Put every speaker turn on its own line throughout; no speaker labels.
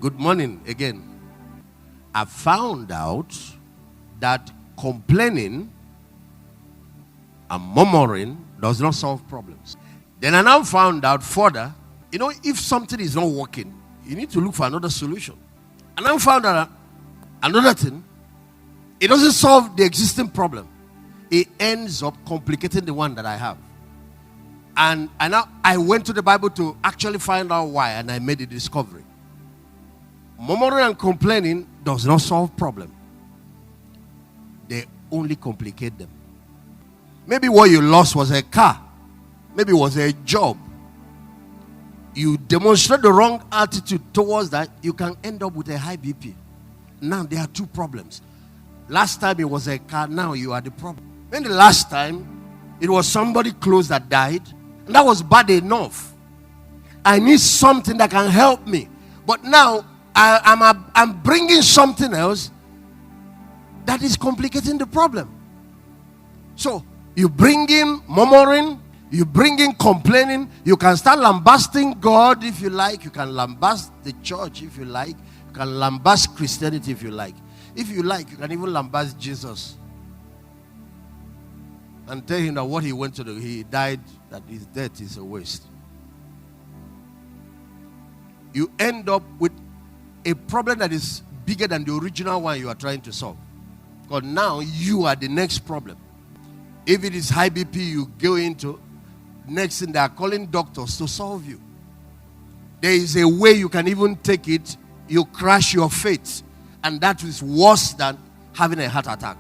Good morning again. I found out that complaining and murmuring does not solve problems. Then I now found out further, if something is not working, you need to look for another solution. And I found out another thing, it doesn't solve the existing problem. It ends up complicating the one that I have. And now I went to the Bible to actually find out why, and I made a discovery. Murmuring and complaining does not solve problem. They only complicate them. Maybe what you lost was a car. Maybe it was a job. You demonstrate the wrong attitude towards that, you can end up with a high BP. Now there are two problems. Last time it was a car, now you are the problem. When the last time it was somebody close that died, and that was bad enough. I need something that can help me. But now I'm bringing something else that is complicating the problem. So you bring in murmuring, you bring in complaining. You can start lambasting God if you like. You can lambast the church if you like. You can lambast Christianity if you like. If you like, you can even lambast Jesus and tell him that what he went to do, he died, that his death is a waste. You end up with a problem that is bigger than the original one you are trying to solve. Because now you are the next problem. If it is high BP you go into, next thing they are calling doctors to solve you. There is a way you can even take it, you crash your faith. And that is worse than having a heart attack.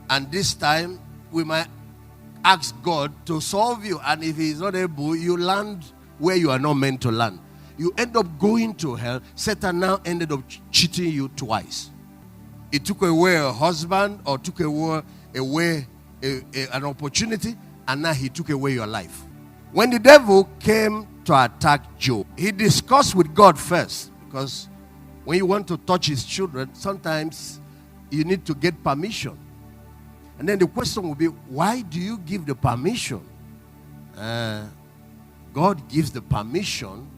And this time, we might ask God to solve you. And if he is not able, you land where you are not meant to land. You end up going to hell. Satan now ended up cheating you twice. He took away a husband or took away an opportunity, and now he took away your life. When the devil came to attack Job, he discussed with God first, because when you want to touch his children, sometimes you need to get permission. And then the question will be, why do you give the permission? God gives the permission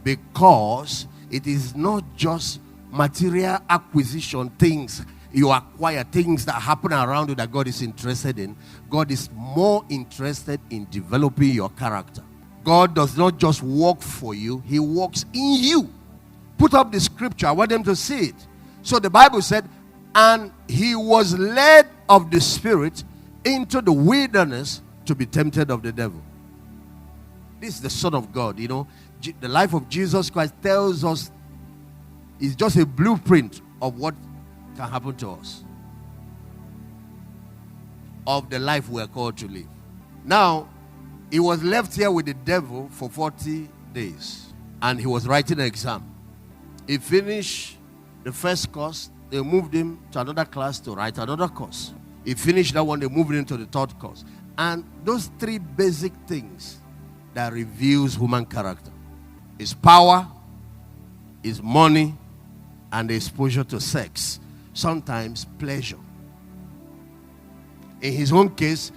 because it is not just material acquisition, things you acquire, things that happen around you that God is interested in. God is more interested in developing your character. God does not just work for you, he works in you. Put up the scripture, I want them to see it. So the Bible said, and he was led of the Spirit into the wilderness to be tempted of the devil. This is the Son of God, The life of Jesus Christ tells us it's just a blueprint of what can happen to us, of the life we are called to live. Now, he was left here with the devil for 40 days, and he was writing an exam. He finished the first course, they moved him to another class to write another course. He finished that one, they moved him to the third course. And those three basic things that reveals human character is power, is money, and the exposure to sex. Sometimes pleasure. In his own case,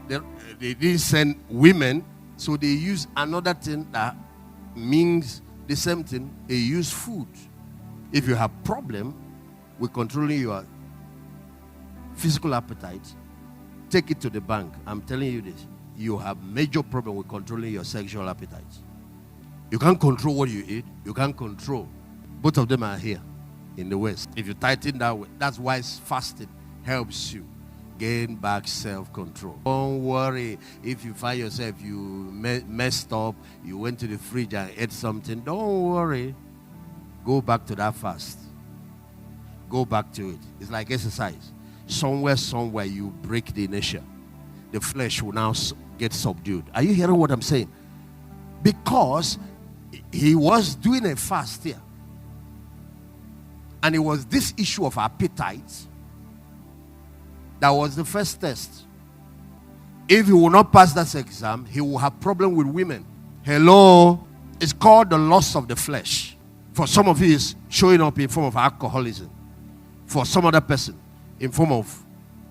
they didn't send women, so they used another thing that means the same thing. They use food. If you have problem with controlling your physical appetite, take it to the bank. I'm telling you this. You have major problem with controlling your sexual appetite. You can't control what you eat. You can't control. Both of them are here in the West. If you tighten that way, that's why fasting helps you gain back self-control. Don't worry if you find yourself, you messed up, you went to the fridge and ate something. Don't worry. Go back to that fast. Go back to it. It's like exercise. Somewhere you break the inertia. The flesh will now get subdued. Are you hearing what I'm saying? Because he was doing a fast here. And it was this issue of appetite that was the first test. If he will not pass that exam, he will have problem with women. Hello? It's called the lust of the flesh. For some of you, it's showing up in form of alcoholism. For some other person, in form of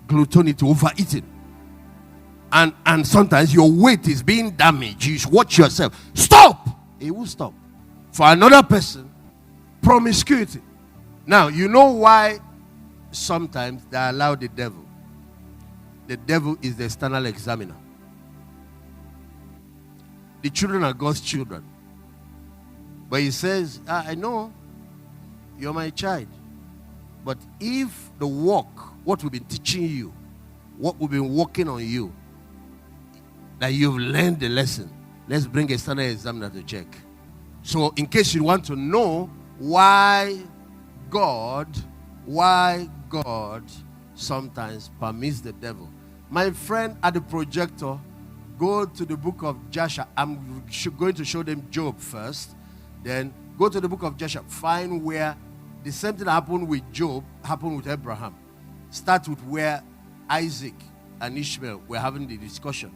gluttony, overeating. And sometimes your weight is being damaged. You should watch yourself. Stop! It will stop. For another person, Promiscuity. Now, you know why sometimes they allow the devil. The devil is the external examiner. The children are God's children. But he says, I know you're my child. But if the work, what we've been teaching you, what we've been working on you, that you've learned the lesson, let's bring a external examiner to check. So in case you want to know why God sometimes permits the devil. My friend at the projector, go to the book of Joshua. I'm going to show them Job first. Then go to the book of Joshua. Find where the same thing happened with Job happened with Abraham. Start with where Isaac and Ishmael were having the discussion.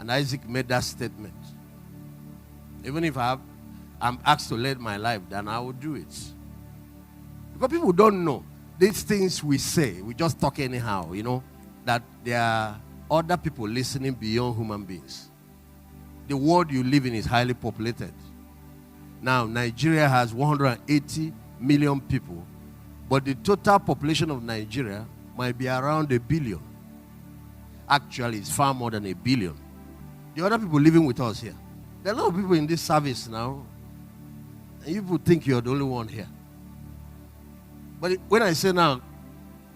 And Isaac made that statement. Even if I'm asked to lead my life, then I will do it. Because people don't know. These things we say, we just talk anyhow, that there are other people listening beyond human beings. The world you live in is highly populated. Now, Nigeria has 180 million people, but the total population of Nigeria might be around 1 billion. Actually, it's far more than 1 billion. The other people living with us here. There are a lot of people in this service now, and you people think you're the only one here. But when I say now,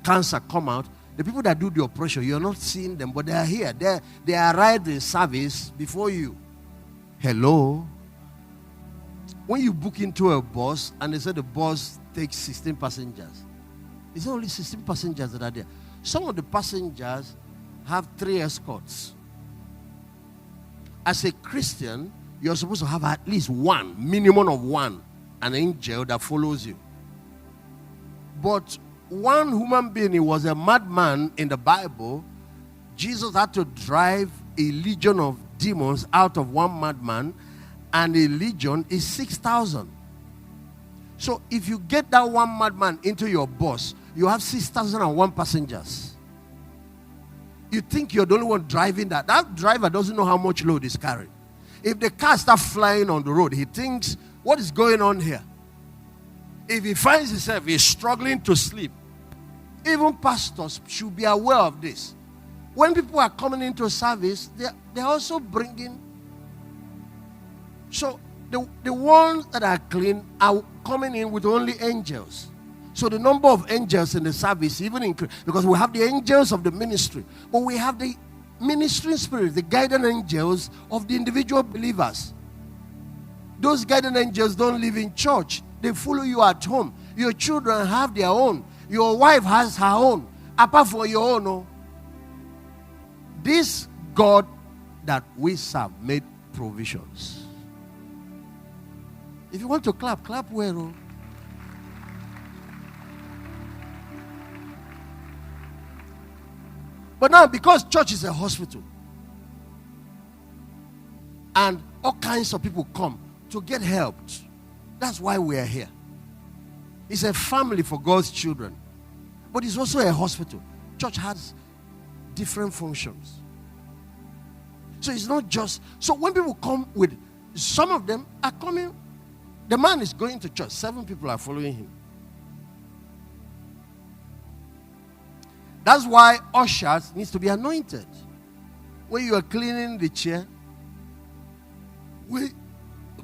cancer come out, the people that do the operation, you're not seeing them, but they are here. They arrived in service before you. Hello? When you book into a bus, and they say the bus takes 16 passengers, it's only 16 passengers that are there. Some of the passengers have 3 escorts. As a Christian, you're supposed to have at least one, minimum of one, an angel that follows you. But one human being, he was a madman in the Bible. Jesus had to drive a legion of demons out of one madman, and a legion is 6,000. So if you get that one madman into your bus, you have 6,001 passengers. You think you're the only one driving that. That driver doesn't know how much load is carrying. If the car starts flying on the road, he thinks, what is going on here? If he finds himself, he's struggling to sleep. Even pastors should be aware of this. When people are coming into service, they're also bringing. So the ones that are clean are coming in with only angels. So the number of angels in the service even increase, because we have the angels of the ministry, but we have the ministering spirits, the guiding angels of the individual believers. Those guiding angels don't live in church. They follow you at home. Your children have their own. Your wife has her own. Apart from your own. Oh. This God that we serve made provisions. If you want to clap, clap well. Oh. But now, because church is a hospital, and all kinds of people come to get helped, that's why we are here. It's a family for God's children. But it's also a hospital. Church has different functions. So it's not just... So when people come with... Some of them are coming... The man is going to church. 7 people are following him. That's why ushers needs to be anointed. When you are cleaning the chair,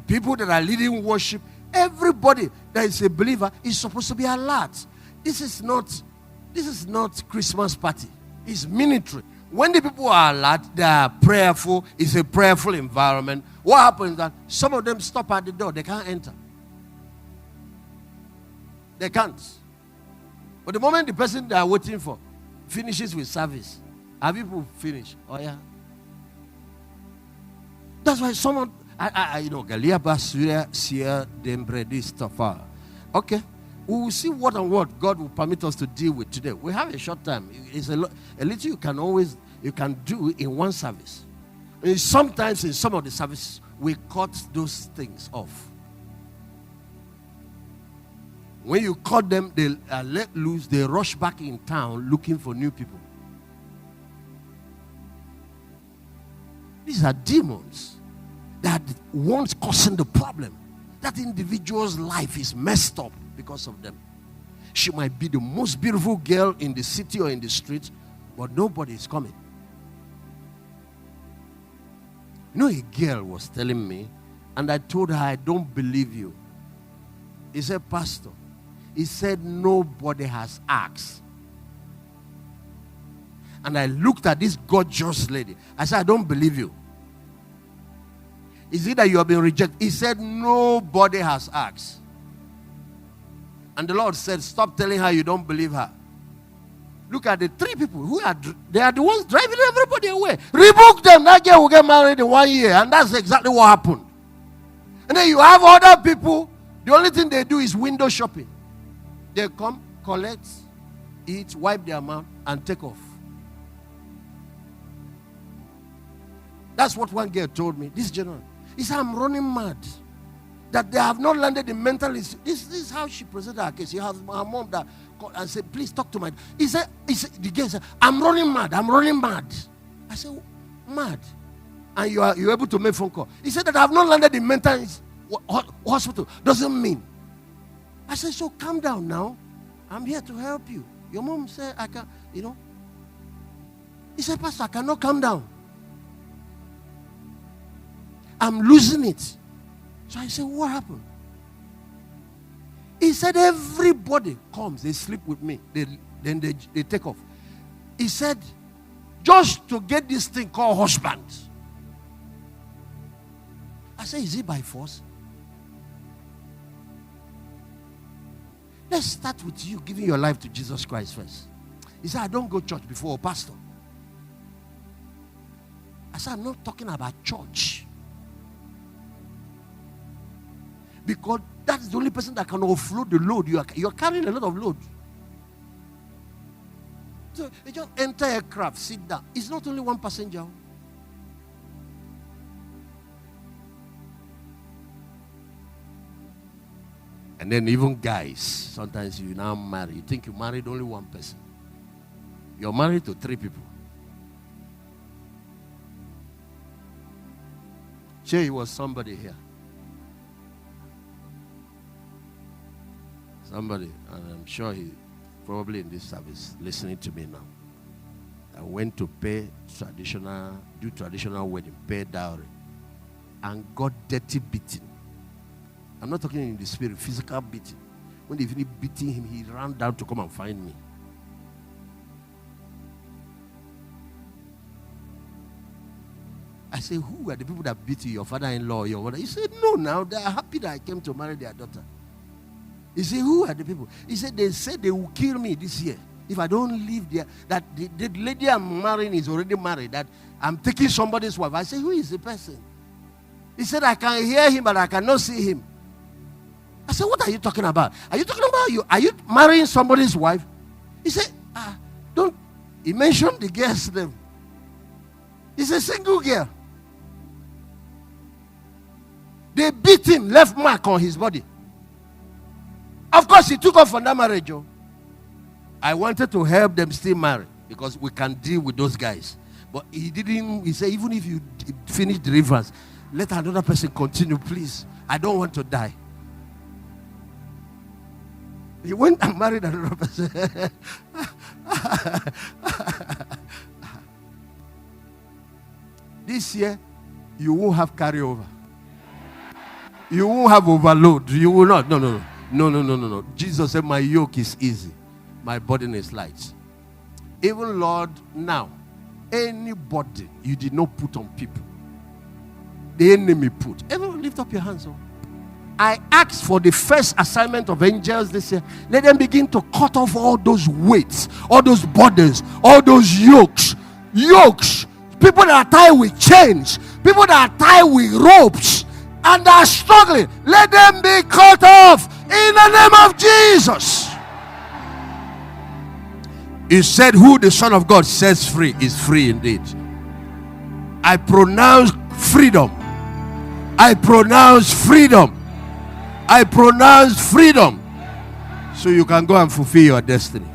people that are leading worship, everybody that is a believer is supposed to be alert. This is not Christmas party. It's ministry. When the people are alert, they are prayerful. It's a prayerful environment. What happens is that some of them stop at the door. They can't enter. They can't. But the moment the person they are waiting for finishes with service, have people finished? Oh yeah. That's why someone, Galia Basuria, Sia, Dembredi, Stafa. Okay. We will see what and what God will permit us to deal with today. We have a short time. It's a little you can do in one service. And sometimes in some of the services, we cut those things off. When you cut them, they are let loose. They rush back in town looking for new people. These are demons that ones causing the problem. that individual's life is messed up because of them. She might be the most beautiful girl in the city or in the street, but nobody is coming. You know, a girl was telling me, and I told her, I don't believe you. He said, Pastor, he said, nobody has asked. And I looked at this gorgeous lady. I said, I don't believe you. Is it that you have been rejected? He said, nobody has asked. And the Lord said, stop telling her you don't believe her. Look at the three people who are, they are the ones driving everybody away. Rebuke them. That girl will get married in 1 year. And that's exactly what happened. And then you have other people, the only thing they do is window shopping. They come, collect, eat, wipe their mouth, and take off. That's what one girl told me, this general. He said, I'm running mad. That they have not landed the mental. This is how she presented her case. You have her mom that called and said, please talk to my. He said, the girl said, I'm running mad. I'm running mad. I said, mad? And you're able to make phone call. He said that I have not landed the mental hospital. Doesn't mean. I said, so calm down now. I'm here to help you. Your mom said, I can, you know. He said, Pastor, I cannot calm down. I'm losing it. So I said, what happened? He said, everybody comes, they sleep with me. Then they take off. He said, just to get this thing called husband. I said, is it by force? Let's start with you giving your life to Jesus Christ first. He said, I don't go to church before a pastor. I said, I'm not talking about church. Because that's the only person that can offload the load. You're carrying a lot of load. So you just enter a craft, sit down. It's not only one passenger. And then even guys, sometimes you now marry. You think you married only one person. You're married to 3 people. Sure, he was somebody here. Somebody, and I'm sure he probably in this service listening to me now. I went to do traditional wedding, pay dowry, and got dirty beating. I'm not talking in the spirit, physical beating. When they finished beating him, he ran down to come and find me. I said, who are the people that beat you, your father-in-law, your mother? He said, no, now they are happy that I came to marry their daughter. He said, who are the people? He said, they said they will kill me this year if I don't live there. That the lady I'm marrying is already married. That I'm taking somebody's wife. I said, who is the person? He said, I can hear him, but I cannot see him. I said, what are you talking about? Are you talking about you? Are you marrying somebody's wife? He said, don't. He mentioned the girl's name. He's a single girl. They beat him, left mark on his body. Of course, he took off from that marriage. I wanted to help them still marry because we can deal with those guys. But he didn't. He said, even if you finish deliverance, let another person continue, please. I don't want to die. He went and married another person. This year, you won't have carryover. You won't have overload. You will not. No. Jesus said, my yoke is easy. My burden is light. Even Lord, now, anybody you did not put on people, the enemy put. Everyone lift up your hands. I asked for the first assignment of angels this year. Let them begin to cut off all those weights, all those burdens, all those yokes. People that are tied with chains, people that are tied with ropes, and they are struggling. Let them be cut off in the name of Jesus. He said, who the Son of God sets free is free indeed. I pronounce freedom. I pronounce freedom. I pronounce freedom. So you can go and fulfill your destiny.